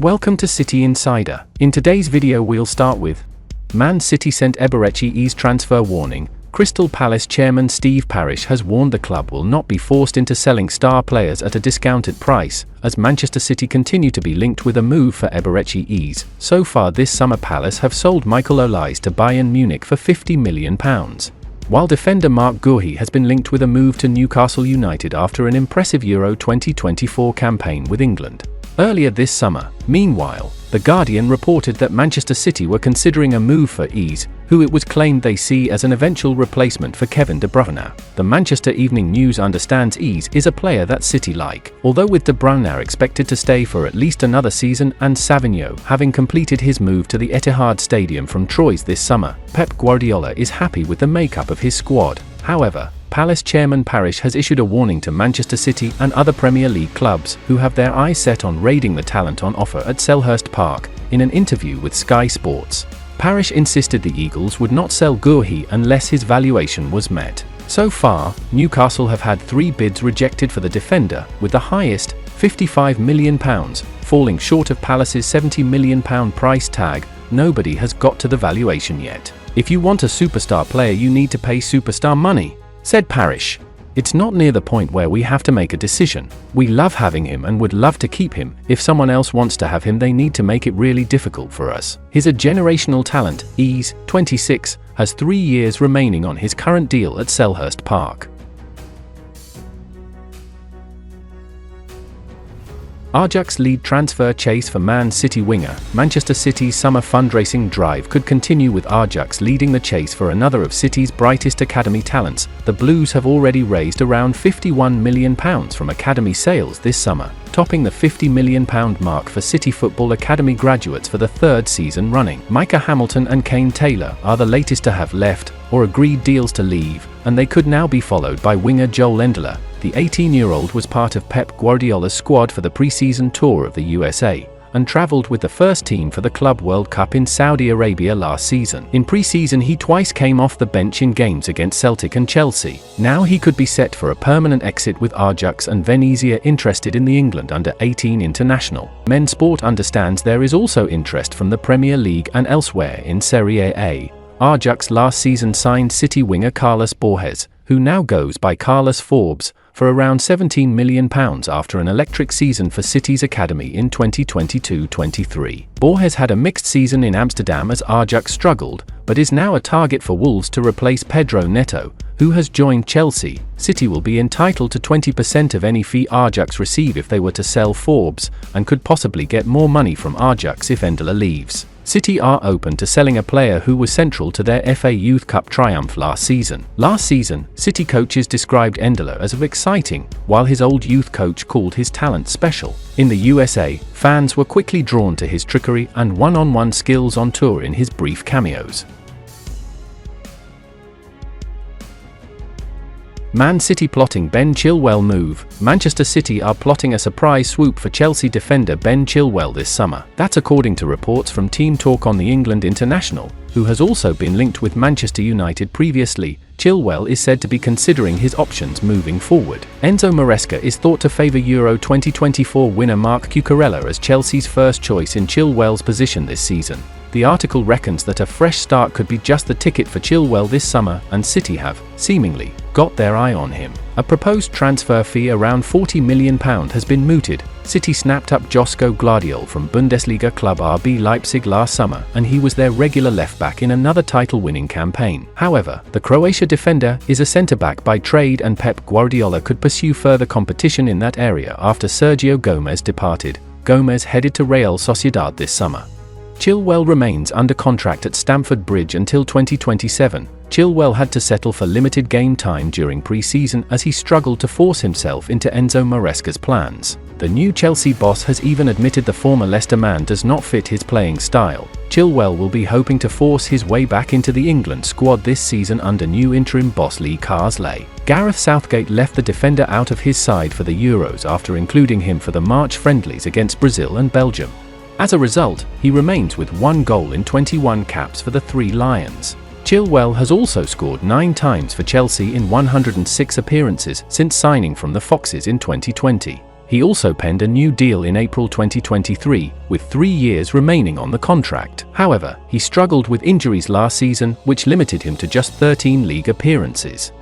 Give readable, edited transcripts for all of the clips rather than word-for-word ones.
Welcome to City Insider. In today's video we'll start with Man City sent Eberechi Eze transfer warning. Crystal Palace chairman Steve Parish has warned the club will not be forced into selling star players at a discounted price, as Manchester City continue to be linked with a move for Eberechi Eze. So far this summer Palace have sold Michael Olise to Bayern Munich for £50 million. While defender Marc Guehi has been linked with a move to Newcastle United after an impressive Euro 2024 campaign with England. Earlier this summer, meanwhile, The Guardian reported that Manchester City were considering a move for Eze, who it was claimed they see as an eventual replacement for Kevin De Bruyne. The Manchester Evening News understands Eze is a player that City like, although with De Bruyne expected to stay for at least another season and Savigno having completed his move to the Etihad Stadium from Troyes this summer, Pep Guardiola is happy with the makeup of his squad. However, Palace chairman Parish has issued a warning to Manchester City and other Premier League clubs who have their eyes set on raiding the talent on offer at Selhurst Park. In an interview with Sky Sports, Parish insisted the Eagles would not sell Guehi unless his valuation was met. So far, Newcastle have had 3 bids rejected for the defender, with the highest, £55 million, falling short of Palace's £70 million price tag. Nobody has got to the valuation yet. "If you want a superstar player you need to pay superstar money," said Parish. "It's not near the point where we have to make a decision. We love having him and would love to keep him. If someone else wants to have him they need to make it really difficult for us." He's a generational talent. Eze, 26, has 3 years remaining on his current deal at Selhurst Park. Ajax lead transfer chase for Man City winger. Manchester City's summer fundraising drive could continue with Ajax leading the chase for another of City's brightest academy talents. The Blues have already raised around £51 million from academy sales this summer, topping the £50 million mark for City Football Academy graduates for the 3rd season running. Micah Hamilton and Kane Taylor are the latest to have left or agreed deals to leave, and they could now be followed by winger Joel Endeler. The 18-year-old was part of Pep Guardiola's squad for the pre-season tour of the USA, and travelled with the first team for the Club World Cup in Saudi Arabia last season. In pre-season he twice came off the bench in games against Celtic and Chelsea. Now he could be set for a permanent exit with Ajax and Venezia interested in the England under-18 international. Men Sport understands there is also interest from the Premier League and elsewhere in Serie A. Ajax last season signed City winger Carlos Borges, who now goes by Carlos Forbes, for around £17 million after an electric season for City's academy in 2022-23. Borges had a mixed season in Amsterdam as Ajax struggled, but is now a target for Wolves to replace Pedro Neto, who has joined Chelsea. City will be entitled to 20% of any fee Ajax receive if they were to sell Forbes, and could possibly get more money from Ajax if Endeler leaves. City are open to selling a player who was central to their FA Youth Cup triumph last season. Last season, City coaches described Endeler as exciting, while his old youth coach called his talent special. In the USA, fans were quickly drawn to his trickery and one-on-one skills on tour in his brief cameos. Man City plotting Ben Chilwell move. Manchester City are plotting a surprise swoop for Chelsea defender Ben Chilwell this summer. That's according to reports from Team Talk on the England international, who has also been linked with Manchester United previously. Chilwell is said to be considering his options moving forward. Enzo Maresca is thought to favour Euro 2024 winner Marc Cucurella as Chelsea's first choice in Chilwell's position this season. The article reckons that a fresh start could be just the ticket for Chilwell this summer, and City have, seemingly, got their eye on him. A proposed transfer fee around £40 million has been mooted. City snapped up Josko Gvardiol from Bundesliga club RB Leipzig last summer, and he was their regular left-back in another title-winning campaign. However, the Croatia defender is a centre-back by trade, and Pep Guardiola could pursue further competition in that area after Sergio Gomez departed. Gomez headed to Real Sociedad this summer. Chilwell remains under contract at Stamford Bridge until 2027. Chilwell had to settle for limited game time during pre-season as he struggled to force himself into Enzo Maresca's plans. The new Chelsea boss has even admitted the former Leicester man does not fit his playing style. Chilwell will be hoping to force his way back into the England squad this season under new interim boss Lee Carsley. Gareth Southgate left the defender out of his side for the Euros after including him for the March friendlies against Brazil and Belgium. As a result, he remains with 1 goal in 21 caps for the 3 Lions. Chilwell has also scored 9 times for Chelsea in 106 appearances since signing from the Foxes in 2020. He also penned a new deal in April 2023, with 3 years remaining on the contract. However, he struggled with injuries last season, which limited him to just 13 league appearances.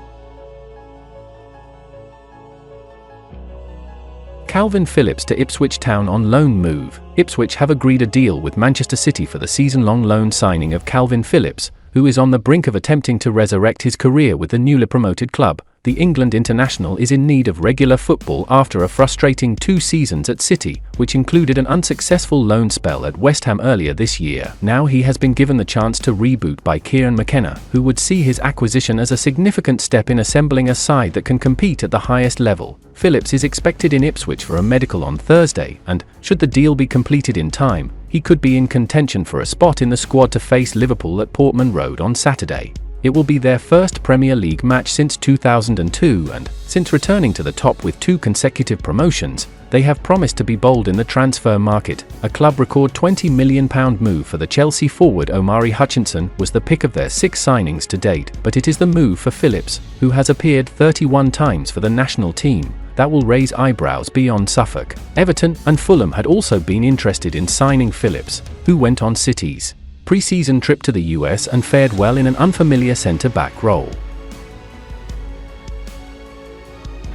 Kalvin Phillips to Ipswich Town on loan move. Ipswich have agreed a deal with Manchester City for the season-long loan signing of Kalvin Phillips, who is on the brink of attempting to resurrect his career with the newly promoted club. The England international is in need of regular football after a frustrating 2 seasons at City, which included an unsuccessful loan spell at West Ham earlier this year. Now he has been given the chance to reboot by Kieran McKenna, who would see his acquisition as a significant step in assembling a side that can compete at the highest level. Phillips is expected in Ipswich for a medical on Thursday, and, should the deal be completed in time, he could be in contention for a spot in the squad to face Liverpool at Portman Road on Saturday. It will be their first Premier League match since 2002, and, since returning to the top with 2 consecutive promotions, they have promised to be bold in the transfer market. A club record £20 million move for the Chelsea forward Omari Hutchinson was the pick of their 6 signings to date, but it is the move for Phillips, who has appeared 31 times for the national team, that will raise eyebrows beyond Suffolk. Everton and Fulham had also been interested in signing Phillips, who went on City's pre-season trip to the US and fared well in an unfamiliar centre-back role.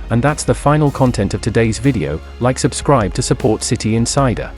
And that's the final content of today's video. Like, subscribe to support City Insider.